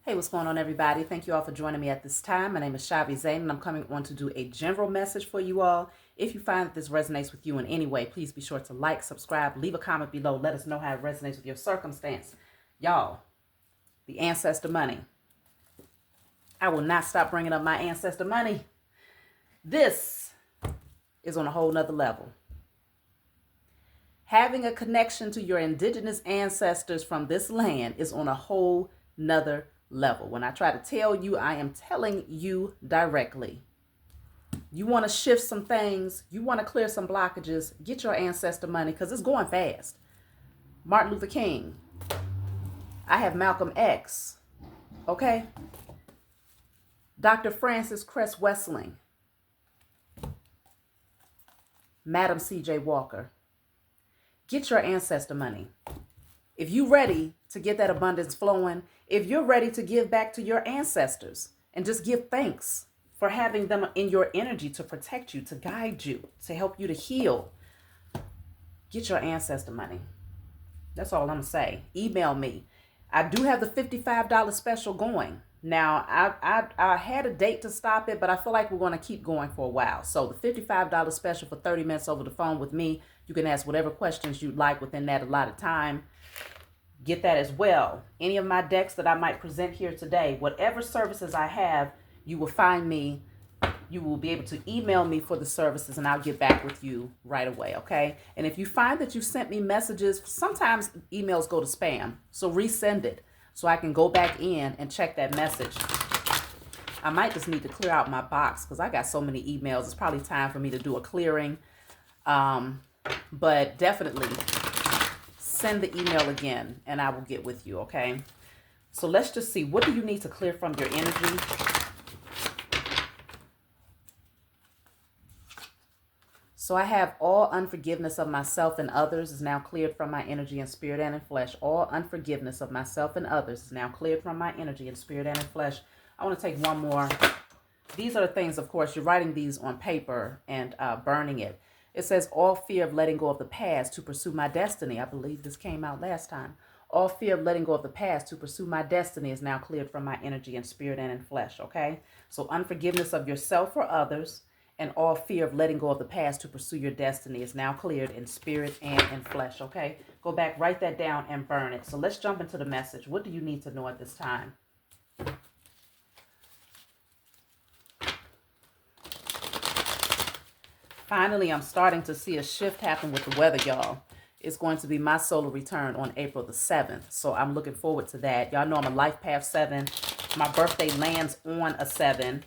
Hey, what's going on, everybody? Thank you all for joining me at this time. My name is Shavi Zain, and I'm coming on to do a general message for you all. If you find that this resonates with you in any way, please be sure to like, subscribe, leave a comment below. Let us know how it resonates with your circumstance. Y'all, the ancestor money. I will not stop bringing up my ancestor money. This is on a whole nother level. Having a connection to your indigenous ancestors from this land is on a whole nother level. When I try to tell you, I am telling you directly. You want to shift some things, you want to clear some blockages, get your ancestor money because it's going fast. Martin Luther King. I have Malcolm X. Okay? Dr. Francis Cress Wessling. Madam C.J. Walker. Get your ancestor money. If you're ready to get that abundance flowing, if you're ready to give back to your ancestors and just give thanks for having them in your energy to protect you, to guide you, to help you to heal, get your ancestor money. That's all I'm going to say. Email me. I do have the $55 special going. Now, I had a date to stop it, but I feel like we're going to keep going for a while. So the $55 special for 30 minutes over the phone with me, you can ask whatever questions you'd like within that allotted time. Get that as well. Any of my decks that I might present here today, whatever services I have, you will find me. You will be able to email me for the services and I'll get back with you right away, okay? And if you find that you sent me messages, sometimes emails go to spam. So resend it so I can go back in and check that message. I might just need to clear out my box because I got so many emails. It's probably time for me to do a clearing. But definitely send the email again and I will get with you, okay? So let's just see. What do you need to clear from your energy? So I have all unforgiveness of myself and others is now cleared from my energy and spirit and in flesh. All unforgiveness of myself and others is now cleared from my energy and spirit and in flesh. I want to take one more. These are the things, of course, you're writing these on paper and burning it. It says, all fear of letting go of the past to pursue my destiny. I believe this came out last time. All fear of letting go of the past to pursue my destiny is now cleared from my energy and spirit and in flesh, okay? So unforgiveness of yourself or others and all fear of letting go of the past to pursue your destiny is now cleared in spirit and in flesh, okay? Go back, write that down, and burn it. So let's jump into the message. What do you need to know at this time? Finally, I'm starting to see a shift happen with the weather, y'all. It's going to be my solar return on April the 7th. So I'm looking forward to that. Y'all know I'm a life path 7. My birthday lands on a 7.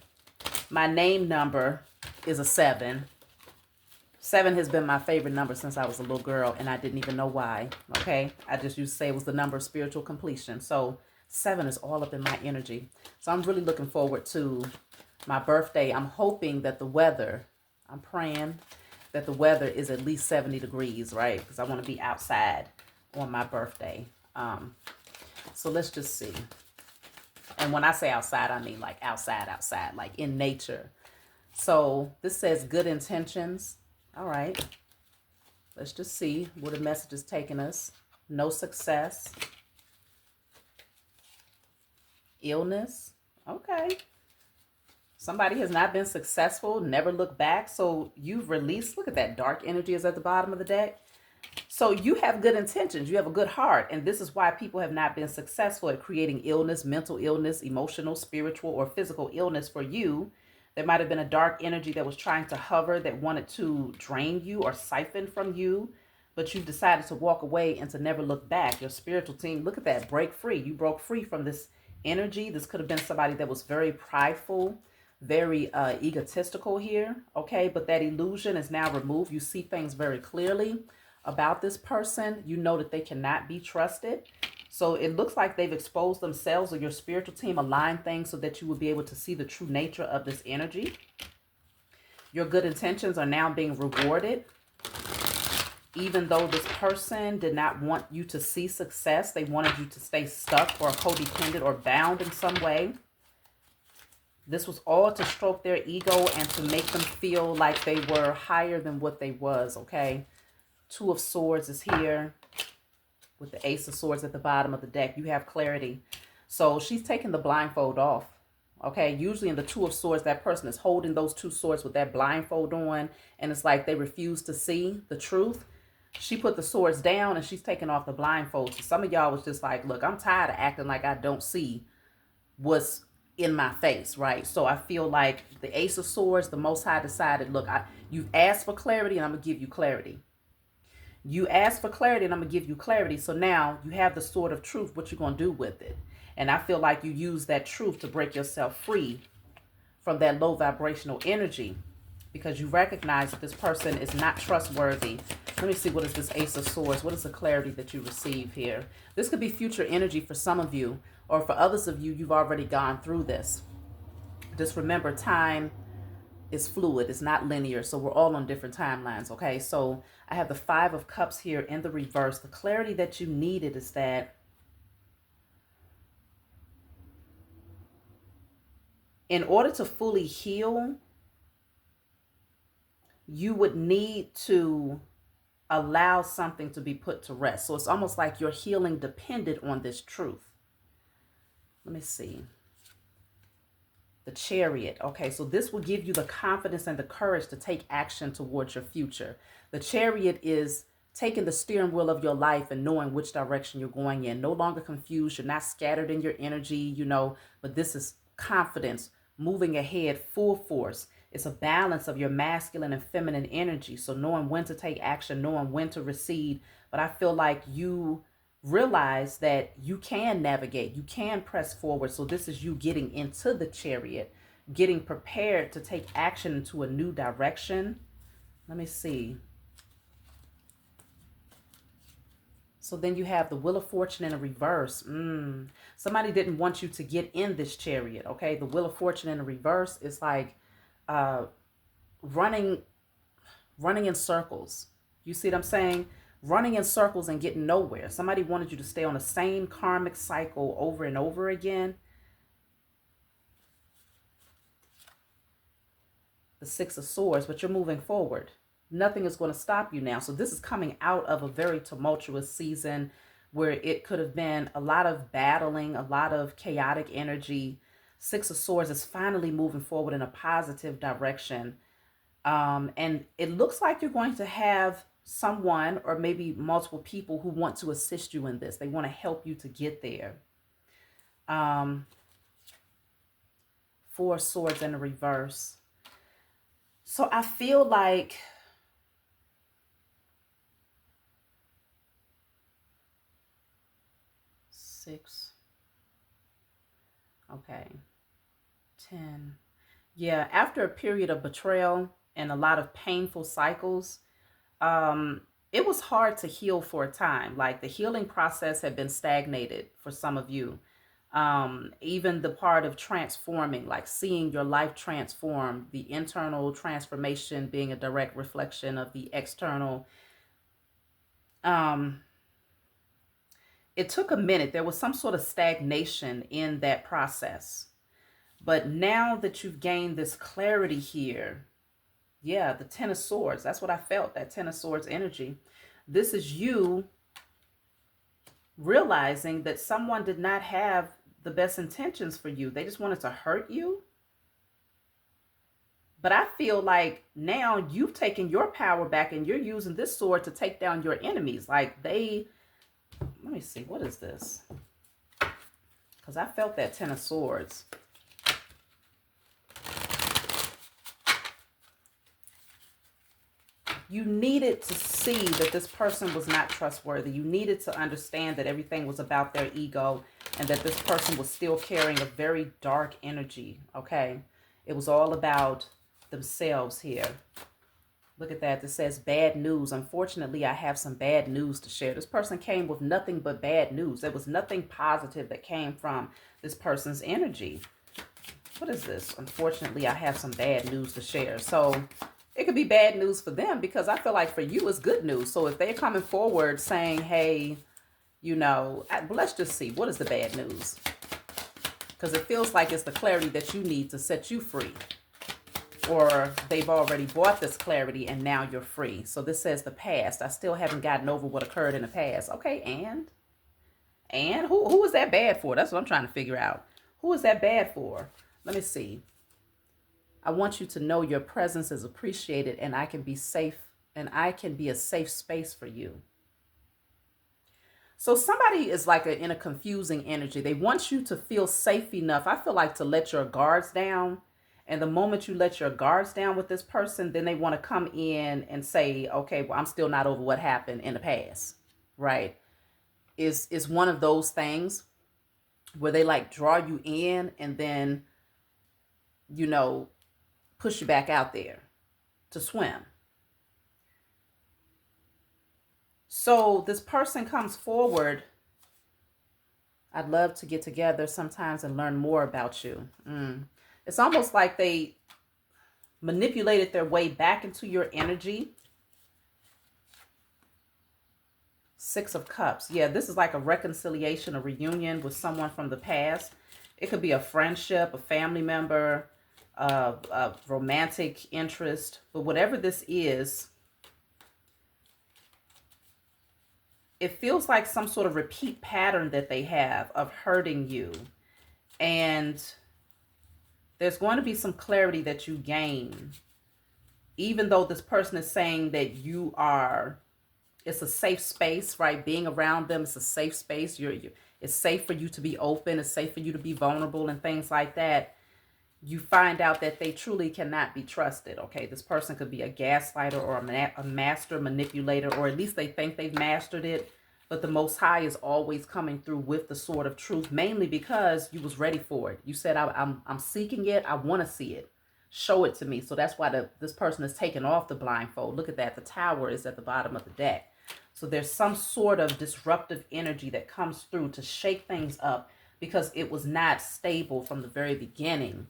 My name number is a 7. 7 has been my favorite number since I was a little girl, and I didn't even know why, okay? I just used to say it was the number of spiritual completion. So 7 is all up in my energy. So I'm really looking forward to my birthday. I'm hoping that the weather, I'm praying that the weather is at least 70 degrees, right? Because I want to be outside on my birthday. So let's just see. And when I say outside, I mean like outside, like in nature. So this says good intentions. All right. Let's just see where the message is taking us. No success. Illness. Okay. Somebody has not been successful, never look back. So you've released, look at that dark energy is at the bottom of the deck. So you have good intentions, you have a good heart. And this is why people have not been successful at creating illness, mental illness, emotional, spiritual, or physical illness for you. There might have been a dark energy that was trying to hover, that wanted to drain you or siphon from you. But you've decided to walk away and to never look back. Your spiritual team, look at that, break free. You broke free from this energy. This could have been somebody that was very prideful, very egotistical here, okay? But that illusion is now removed. You see things very clearly about this person. You know that they cannot be trusted. So it looks like they've exposed themselves, or your spiritual team aligned things so that you will be able to see the true nature of this energy. Your good intentions are now being rewarded. Even though this person did not want you to see success, they wanted you to stay stuck or codependent or bound in some way. This was all to stroke their ego and to make them feel like they were higher than what they was, okay? Two of Swords is here with the Ace of Swords at the bottom of the deck. You have clarity. So she's taking the blindfold off. Okay, usually in the Two of Swords, that person is holding those two swords with that blindfold on, and it's like they refuse to see the truth. She put the swords down and she's taking off the blindfold. So some of y'all was just like, look, I'm tired of acting like I don't see what's in my face, right? So I feel like the Ace of Swords, the Most High decided, look, you've asked for clarity and I'm going to give you clarity. You asked for clarity and I'm going to give you clarity. So now you have the sword of truth. What you going to do with it? And I feel like you use that truth to break yourself free from that low vibrational energy, because you recognize that this person is not trustworthy. Let me see, what is this Ace of Swords? What is the clarity that you receive here? This could be future energy for some of you, or for others of you, you've already gone through this. Just remember, time is fluid. It's not linear. So we're all on different timelines, okay? So I have the Five of Cups here in the reverse. The clarity that you needed is that in order to fully heal, you would need to allow something to be put to rest. So it's almost like your healing depended on this truth. Let me see. The Chariot. Okay, so this will give you the confidence and the courage to take action towards your future. The Chariot is taking the steering wheel of your life and knowing which direction you're going in. No longer confused. You're not scattered in your energy, you know, but this is confidence, moving ahead full force. It's a balance of your masculine and feminine energy. So knowing when to take action, knowing when to recede. But I feel like you realize that you can navigate, you can press forward. So this is you getting into the Chariot, getting prepared to take action into a new direction. Let me see. So then you have the Wheel of Fortune in a reverse. Somebody didn't want you to get in this Chariot, okay? The Wheel of Fortune in a reverse is like running in circles. You see what I'm saying? Running in circles and getting nowhere. Somebody wanted you to stay on the same karmic cycle over and over again. The Six of Swords, but you're moving forward. Nothing is going to stop you now. So this is coming out of a very tumultuous season where it could have been a lot of battling, a lot of chaotic energy. Six of Swords is finally moving forward in a positive direction. And it looks like you're going to have someone or maybe multiple people who want to assist you in this. They want to help you to get there. Four of Swords in the reverse. So I feel like six. Okay. 10. Yeah, after a period of betrayal and a lot of painful cycles, it was hard to heal for a time. Like the healing process had been stagnated for some of you. Even the part of transforming, like seeing your life transform, the internal transformation being a direct reflection of the external. It took a minute. There was some sort of stagnation in that process. But now that you've gained this clarity here, yeah, the Ten of Swords, that's what I felt, that Ten of Swords energy. This is you realizing that someone did not have the best intentions for you. They just wanted to hurt you. But I feel like now you've taken your power back and you're using this sword to take down your enemies. Like let me see, what is this? Because I felt that Ten of Swords. You needed to see that this person was not trustworthy. You needed to understand that everything was about their ego and that this person was still carrying a very dark energy, okay? It was all about themselves here. Look at that. It says bad news. Unfortunately, I have some bad news to share. This person came with nothing but bad news. There was nothing positive that came from this person's energy. What is this? Unfortunately, I have some bad news to share. So it could be bad news for them because I feel like for you it's good news. So if they're coming forward saying, hey, you know, let's just see. What is the bad news? Because it feels like it's the clarity that you need to set you free. Or they've already bought this clarity and now you're free. So this says the past. I still haven't gotten over what occurred in the past. Okay, and And who is that bad for? That's what I'm trying to figure out. Who is that bad for? Let me see. I want you to know your presence is appreciated and I can be safe and I can be a safe space for you. So somebody is like in a confusing energy. They want you to feel safe enough, I feel like, to let your guards down. And the moment you let your guards down with this person, then they want to come in and say, okay, well, I'm still not over what happened in the past. Right? Is one of those things where they like draw you in and then, you know, push you back out there to swim. So this person comes forward. I'd love to get together sometimes and learn more about you. It's almost like they manipulated their way back into your energy. Six of Cups. Yeah, this is like a reconciliation, a reunion with someone from the past. It could be a friendship, a family member, a romantic interest. But whatever this is, it feels like some sort of repeat pattern that they have of hurting you. And there's going to be some clarity that you gain. Even though this person is saying that you are, it's a safe space, right? Being around them, it's a safe space. It's safe for you to be open. It's safe for you to be vulnerable and things like that. You find out that they truly cannot be trusted, okay? This person could be a gaslighter or a master manipulator, or at least they think they've mastered it. But the Most High is always coming through with the sword of truth, mainly because you was ready for it. You said, I'm seeking it. I want to see it. Show it to me. So that's why this person is taking off the blindfold. Look at that. The Tower is at the bottom of the deck. So there's some sort of disruptive energy that comes through to shake things up because it was not stable from the very beginning.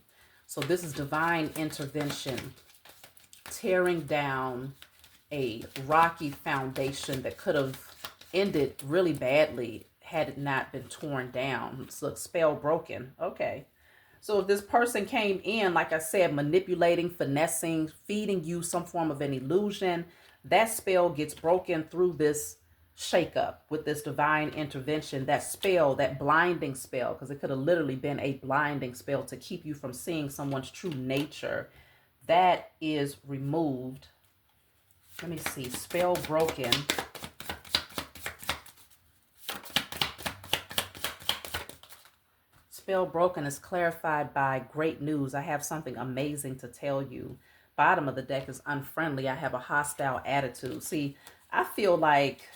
So this is divine intervention, tearing down a rocky foundation that could have ended really badly had it not been torn down. So spell broken. Okay. So if this person came in, like I said, manipulating, finessing, feeding you some form of an illusion, that spell gets broken through this shakeup with this divine intervention. That spell, that blinding spell, because it could have literally been a blinding spell to keep you from seeing someone's true nature, that is removed. Let me see. Spell broken. Spell broken is clarified by great news. I have something amazing to tell you. Bottom of the deck is unfriendly. I have a hostile attitude. See, I feel like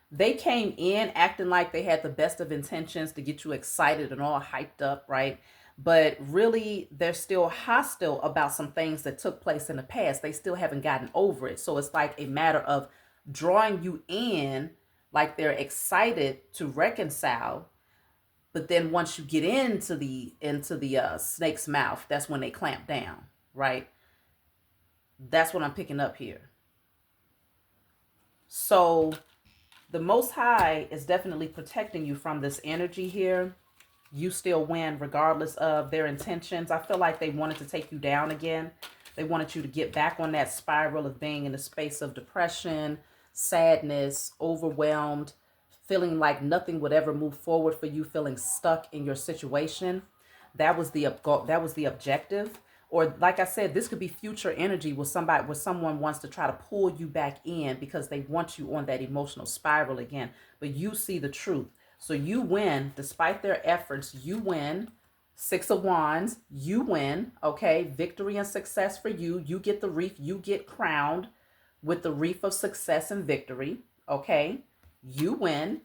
they came in acting like they had the best of intentions to get you excited and all hyped up, right? But really, they're still hostile about some things that took place in the past. They still haven't gotten over it. So it's like a matter of drawing you in, like they're excited to reconcile. But then once you get into the snake's mouth, that's when they clamp down, right? That's what I'm picking up here. So the Most High is definitely protecting you from this energy here. You still win regardless of their intentions. I feel like they wanted to take you down again. They wanted you to get back on that spiral of being in a space of depression, sadness, overwhelmed, feeling like nothing would ever move forward for you, feeling stuck in your situation. That was the objective. Or like I said, this could be future energy where someone wants to try to pull you back in because they want you on that emotional spiral again. But you see the truth. So you win despite their efforts. You win. Six of Wands, you win. Okay, victory and success for you. You get the wreath. You get crowned with the wreath of success and victory. Okay, you win.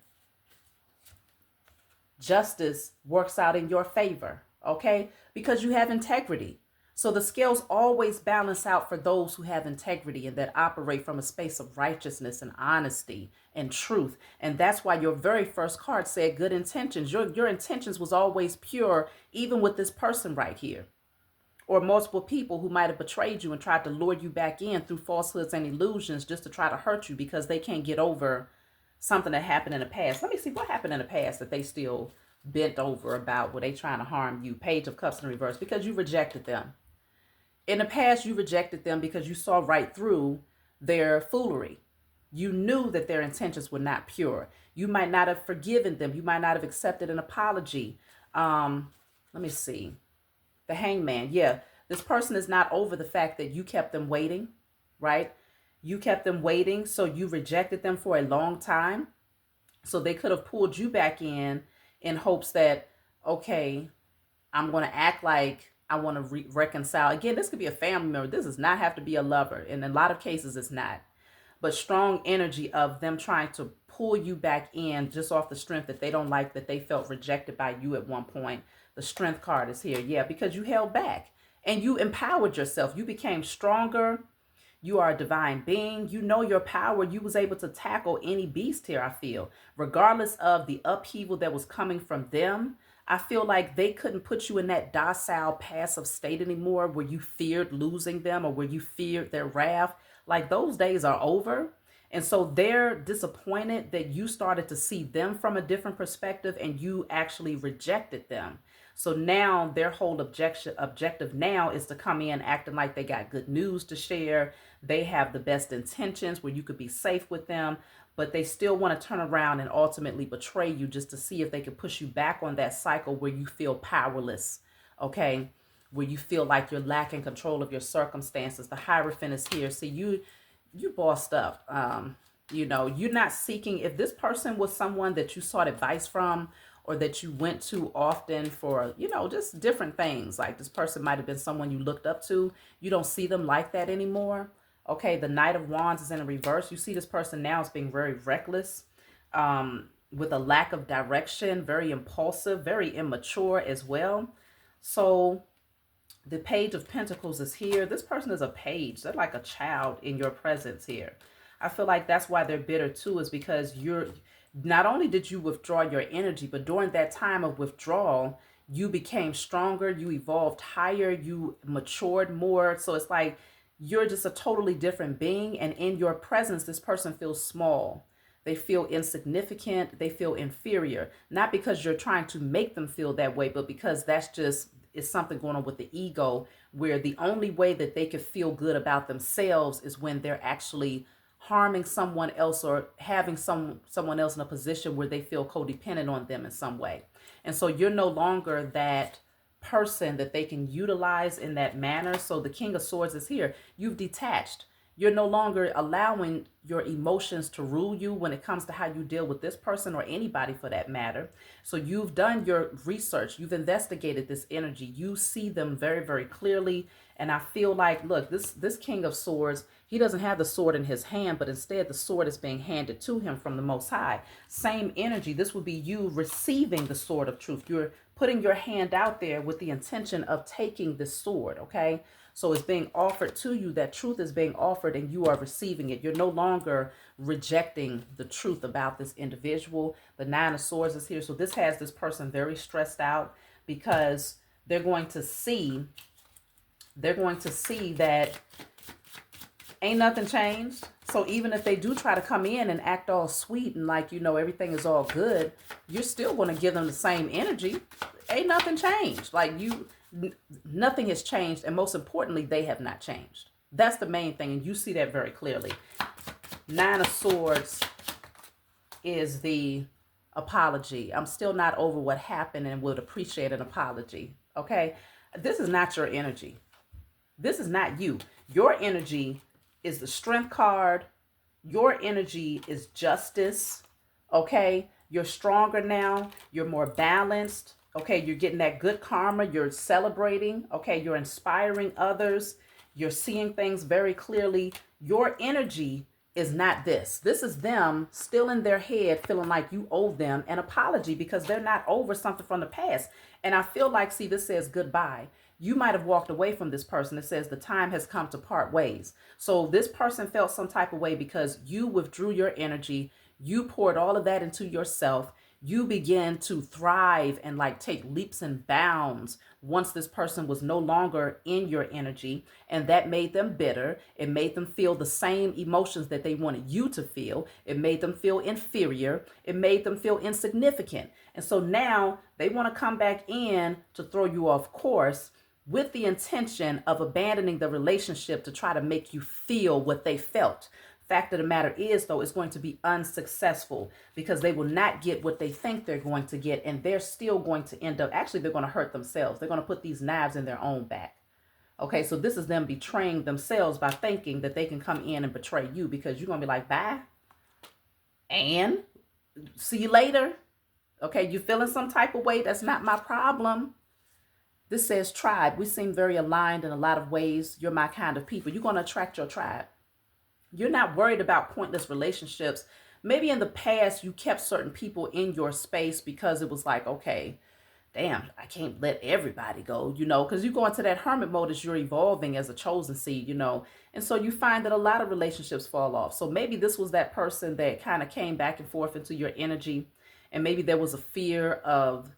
Justice works out in your favor. Okay, because you have integrity. So the scales always balance out for those who have integrity and that operate from a space of righteousness and honesty and truth. And that's why your very first card said good intentions. Your intentions was always pure, even with this person right here. Or multiple people who might have betrayed you and tried to lure you back in through falsehoods and illusions just to try to hurt you because they can't get over something that happened in the past. Let me see what happened in the past that they still bent over about. Were they trying to harm you? Page of Cups in reverse, because you rejected them. In the past, you rejected them because you saw right through their foolery. You knew that their intentions were not pure. You might not have forgiven them. You might not have accepted an apology. Let me see. The hangman. Yeah, this person is not over the fact that you kept them waiting, right? You kept them waiting, so you rejected them for a long time. So they could have pulled you back in hopes that, okay, I'm going to act like I want to reconcile. Again, this could be a family member. This does not have to be a lover. In a lot of cases, it's not. But strong energy of them trying to pull you back in just off the strength that they don't like, that they felt rejected by you at one point. The strength card is here. Yeah, because you held back and you empowered yourself. You became stronger. You are a divine being. You know your power. You was able to tackle any beast here, I feel. Regardless of the upheaval that was coming from them, I feel like they couldn't put you in that docile, passive state anymore where you feared losing them or where you feared their wrath. Like those days are over. And so they're disappointed that you started to see them from a different perspective and you actually rejected them. So now their whole objective now is to come in acting like they got good news to share. They have the best intentions where you could be safe with them, but they still want to turn around and ultimately betray you just to see if they can push you back on that cycle where you feel powerless, okay? Where you feel like you're lacking control of your circumstances. The Hierophant is here. See, you bossed up. You're not seeking. If this person was someone that you sought advice from or that you went to often for, just different things, like this person might have been someone you looked up to, you don't see them like that anymore. Okay, the Knight of Wands is in a reverse. You see this person now as being very reckless, with a lack of direction, very impulsive, very immature as well. So the Page of Pentacles is here. This person is a page. They're like a child in your presence here. I feel like that's why they're bitter too, is because not only did you withdraw your energy, but during that time of withdrawal, you became stronger, you evolved higher, you matured more. So it's like you're just a totally different being. And in your presence, this person feels small. They feel insignificant. They feel inferior. Not because you're trying to make them feel that way, but because it's something going on with the ego, where the only way that they could feel good about themselves is when they're actually harming someone else or having someone else in a position where they feel codependent on them in some way. And so you're no longer that person that they can utilize in that manner. So the King of Swords is here. You've detached. You're no longer allowing your emotions to rule you when it comes to how you deal with this person or anybody for that matter. So you've done your research. You've investigated this energy. You see them very, very clearly. And I feel like, look, this King of Swords, he doesn't have the sword in his hand, but instead the sword is being handed to him from the Most High. Same energy. This would be you receiving the sword of truth. You're putting your hand out there with the intention of taking this sword, okay? So it's being offered to you. That truth is being offered and you are receiving it. You're no longer rejecting the truth about this individual. The Nine of Swords is here. So this has this person very stressed out because they're going to see that ain't nothing changed. So even if they do try to come in and act all sweet and like, everything is all good, you're still going to give them the same energy. Ain't nothing changed. Like nothing has changed. And most importantly, they have not changed. That's the main thing. And you see that very clearly. Nine of Swords is the apology. I'm still not over what happened and would appreciate an apology. Okay. This is not your energy. This is not you. Your energy is the Strength card. Your energy is justice. Okay. You're stronger now. You're more balanced. Okay. You're getting that good karma. You're celebrating. Okay. You're inspiring others. You're seeing things very clearly. Your energy is not this. This is them still in their head feeling like you owe them an apology because they're not over something from the past. And I feel like, see, this says goodbye. You might have walked away from this person. It says the time has come to part ways. So this person felt some type of way because you withdrew your energy. You poured all of that into yourself. You began to thrive and like take leaps and bounds once this person was no longer in your energy. And that made them bitter. It made them feel the same emotions that they wanted you to feel. It made them feel inferior. It made them feel insignificant. And so now they want to come back in to throw you off course with the intention of abandoning the relationship to try to make you feel what they felt Fact of the matter is, though, it's going to be unsuccessful because they will not get what they think they're going to get, and they're still going to end up, actually, they're going to hurt themselves. They're going to put these knives in their own back. Okay, so this is them betraying themselves by thinking that they can come in and betray you, because you're going to be like, bye, and see you later. Okay, you feeling some type of way? That's not my problem. This says tribe. We seem very aligned in a lot of ways. You're my kind of people. You're going to attract your tribe. You're not worried about pointless relationships. Maybe in the past you kept certain people in your space because it was like, okay, damn, I can't let everybody go, because you go into that hermit mode as you're evolving as a chosen seed, and so you find that a lot of relationships fall off. So maybe this was that person that kind of came back and forth into your energy, and maybe there was a fear of,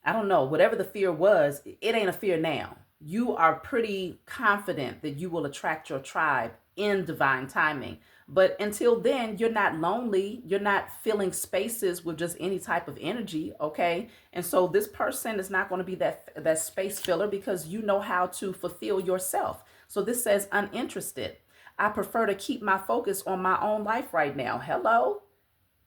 I don't know, whatever the fear was, it ain't a fear now. You are pretty confident that you will attract your tribe in divine timing. But until then, you're not lonely. You're not filling spaces with just any type of energy, okay? And so this person is not going to be that space filler because you know how to fulfill yourself. So this says uninterested. I prefer to keep my focus on my own life right now. Hello?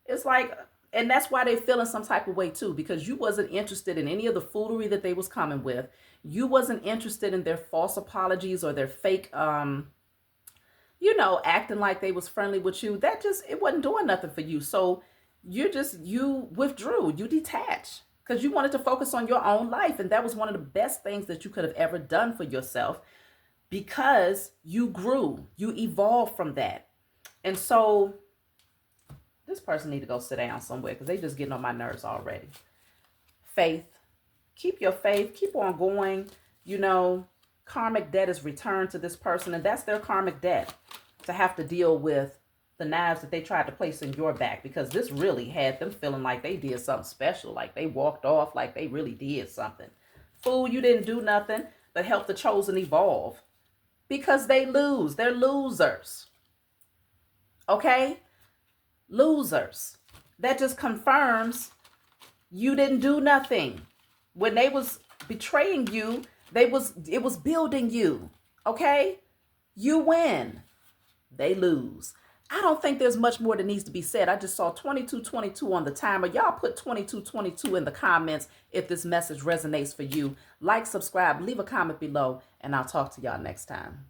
It's like, and that's why they're feeling some type of way too, because you wasn't interested in any of the foolery that they was coming with. You wasn't interested in their false apologies or their fake, acting like they was friendly with you. It wasn't doing nothing for you. So you withdrew, you detached because you wanted to focus on your own life. And that was one of the best things that you could have ever done for yourself, because you grew, you evolved from that. And so this person need to go sit down somewhere because they just getting on my nerves already. Faith. Keep your faith. Keep on going. Karmic debt is returned to this person, and that's their karmic debt, to have to deal with the knives that they tried to place in your back, because this really had them feeling like they did something special, like they walked off like they really did something. Fool, you didn't do nothing but help the chosen evolve, because they lose. They're losers. Okay? Losers. That just confirms you didn't do nothing. When they was betraying you, it was building you. Okay? You win. They lose. I don't think there's much more that needs to be said. I just saw 2222 on the timer. Y'all put 2222 in the comments if this message resonates for you. Like, subscribe, leave a comment below, and I'll talk to y'all next time.